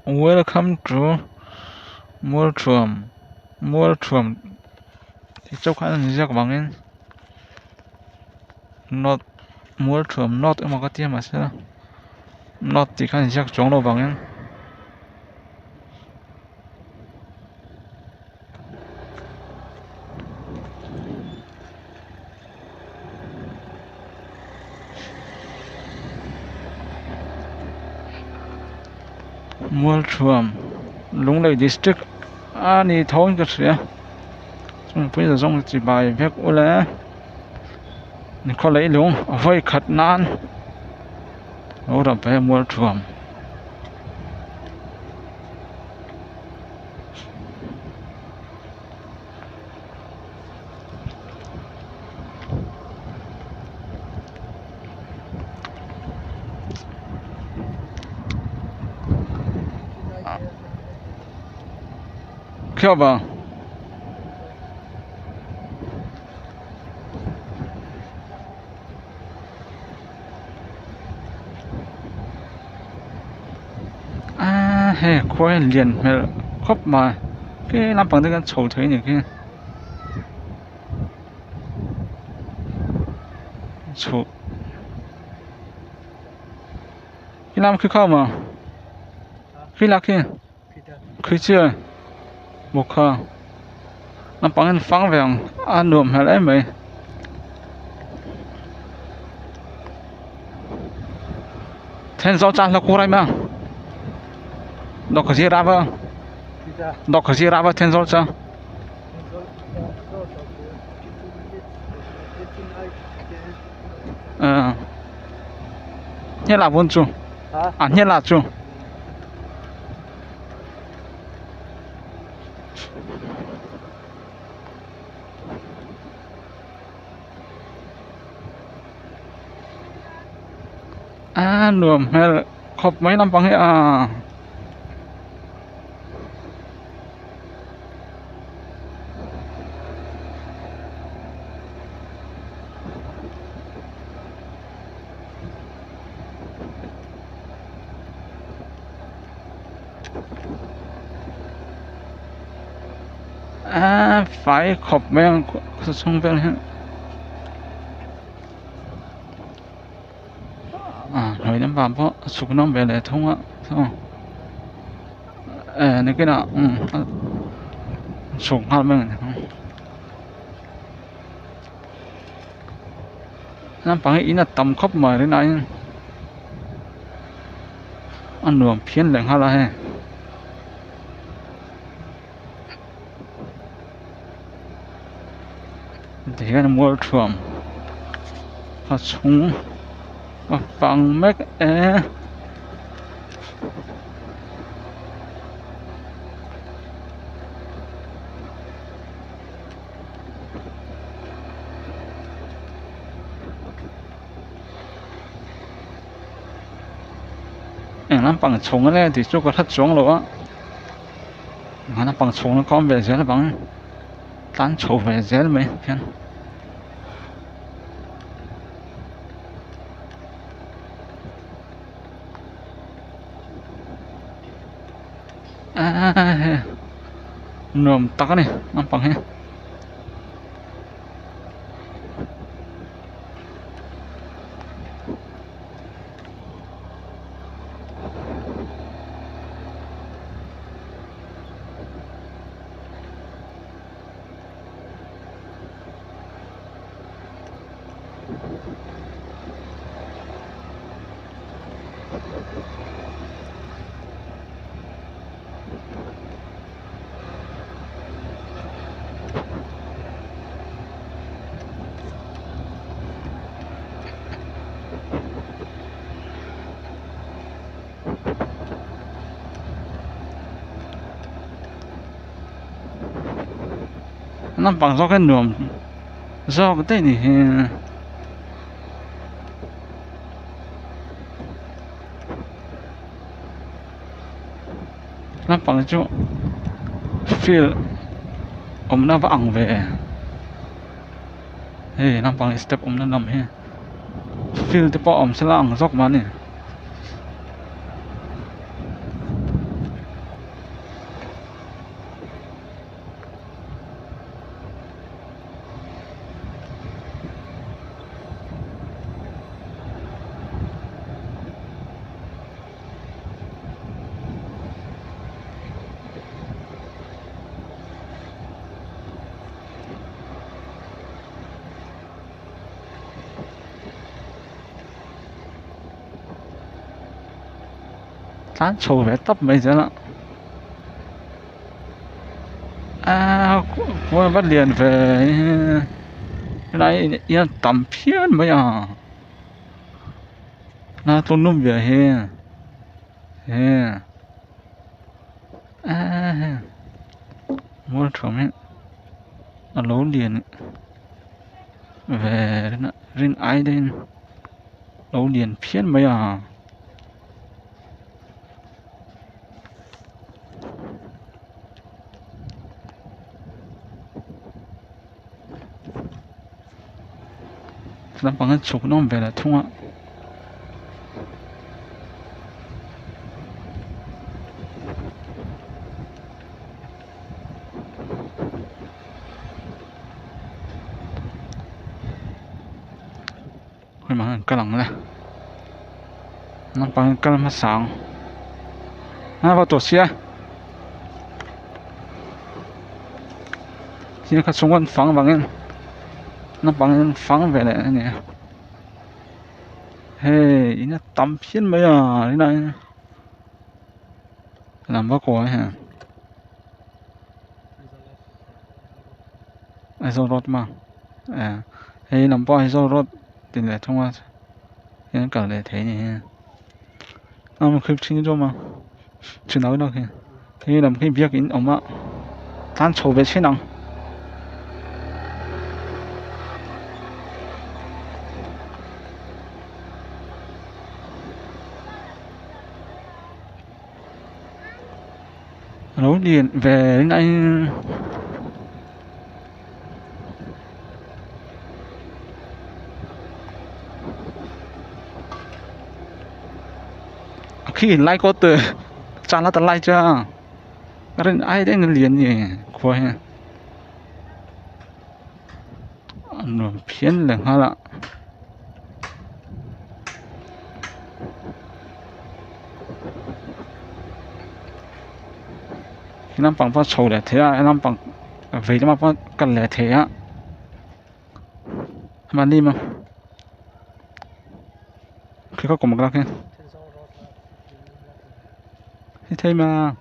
Welcome to Moultrie. Moultrie thì châu khá là nhiều các bạn ấy. Not Moultrie not mà có tiếng mà sao? Not thì khá là nhiều chỗ đâu bạn ấy. Moultrie Lũng Lầy District ni thôn cái gì? Chúng bây giờ dùng chỉ bài viết u lẽ. Ni có lấy lũng với khát nan. Ở đó về Moultrie. Kêu vào he quay liền mẹ khóc mà cái làm bằng cái sầu thấy nhỉ cái sầu cái làm khi không mà khi là khi chưa một khờ làm bằng cái phẳng vàng nườm hay đấy mày thiên giáo cha là cô đây mà đó có gì ra vâng đó có gì ra vâng thiên giáo cha nhất là vốn chủ nhất là chủ nườm hay là khóc mấy năm bằng ấy phải khóc mấy xong về rồi nó vào bỏ sụp nó về lại thông á xong này cái nào sụp hai bên nó bằng ý là tầm khóc mà thế này ăn nườm phiến lạnh hay là he thì cái mua chuồng và súng và bằng mấy cái nó bằng súng này thì chú có thất súng rồi á nó bằng súng nó con về dưới là bằng tán súng về dưới là mấy phiền nườm tắc này nó bằng hết nó bằng do cái nườm do cái tên thì nó bằng chỗ feel nó vắng về nó bằng step nó nằm he feel thì bỏ sẽ là dốc mà nè tán sầu về tấp mấy giờ lắm cô bắt liền về này yên tầm phiên mấy à na tôi nôm về he mua trộm hết ở lỗ liền về riêng ai đây lỗ liền phiên mấy à làm bằng cái chụp nó về là thung ạ hồi mà cái lằng này làm bằng cái mà sáng vào tổ xe hiện các xung quanh phẳng bằng nó bằng phẳng về lại này hey ý nó tắm phiên mấy à thế này làm bao cổ hả isolate mà hey làm bao isolate thì lại thông qua cái cả lại thế này mà khi chính cho mà chỉ nói đâu kìa thì làm cái việc in ông ạ tan sầu về thế nào nấu điện về đến anh khi like có từ chán là tao like chưa cái đến ai đấy người liền gì khoai nó phiền lên hả lạ khi làm bằng phát sầu để thế à làm bằng về cho mà phát cần để thế á mà đi mà khi có cùng một cái thế mà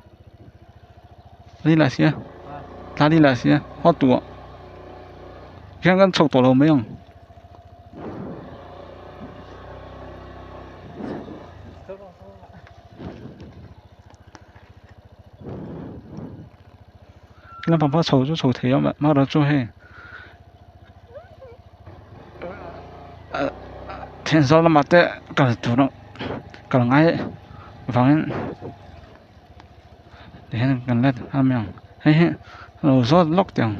đi là gì ta đi là gì họ tụ cái con sầu tổ đâu mấy không làm bằng phát sầu cho sầu thế mà đó cho hay thiên sau là mặt đấy cả tụ nó cả ngay vắng để gần lên ham miệng hay lầu rót lóc tiếng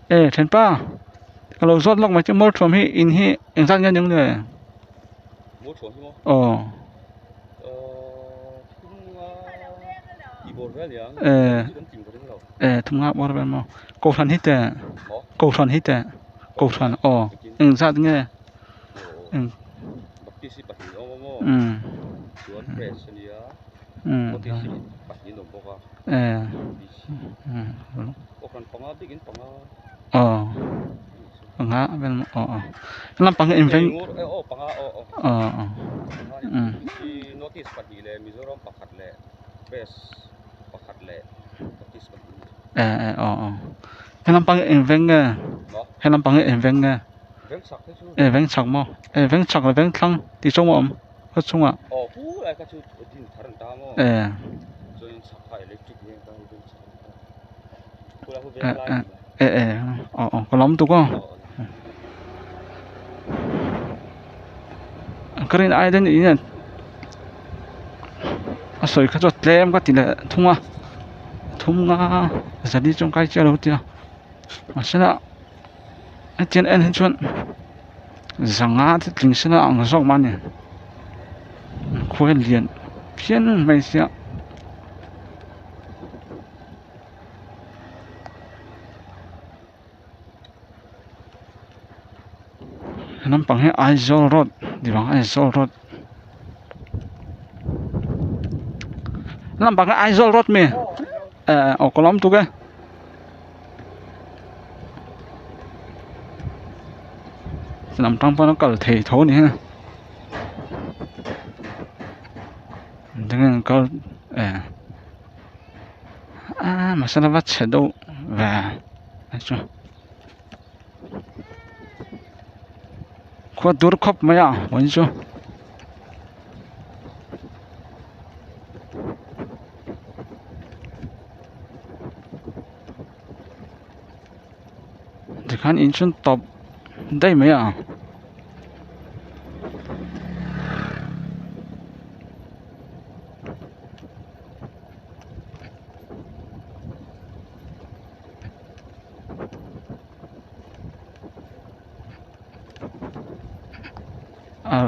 thiên pa cái lầu rót lóc mà chứ mất from hi in hi anh sang nhân những người mất from hi mà thùng ngáp bao nhiêu mà cầu thần hít tệ cầu thần anh sang nghe ngã bên làm bằng cái invent notice pagi le Mizoram pakat le best pakat le notice pagi làm bằng cái invent nghe hay làm bằng cái invent nghe invent sạc mà invent sạc là invent thăng thì trong mà hết chung à lại cái chút din tharan ta mo so in sạc electric nghe ta có lắm tụi con cái này ai đến ý nhỉ sợi cái chốt lem cái tỷ lệ thung giờ đi trong cái chơi đâu tiêu mà sẽ là cái tiền anh hết chuyện rằng thì chính sẽ là ăn rau man nhỉ khối liền phiền mấy xíu nằm bằng cái isolate đi bằng isolate nằm bằng cái isolate mi có lắm tụi cái nằm trong nó cỡ thể thấu này ha dengan kau masalah wat shadow và cho qua dur khop maya vẫn cho thì khán in chun top đây maya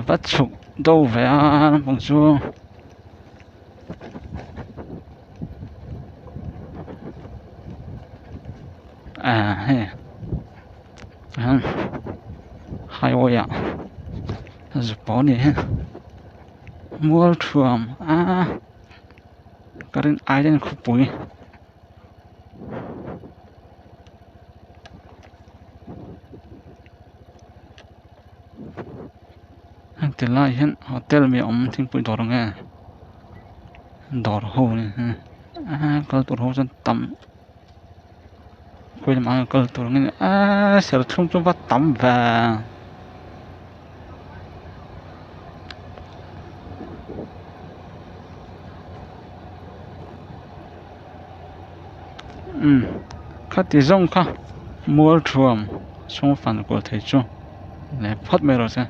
vắt chụp đâu về bằng chú hey hai ôi ạ rồi bỏ đi mua chuồng cái đến ai đến khúc bụi từ lại hiện hotel mi ông thiên bụi đỏ nghe đỏ hồ này cái đỏ hồ chân tắm quên mà cái đỏ nghe sợ không cho bắt tắm và khát thì rong khá mua chuồng xong phản của thầy chú này phát mê rồi xem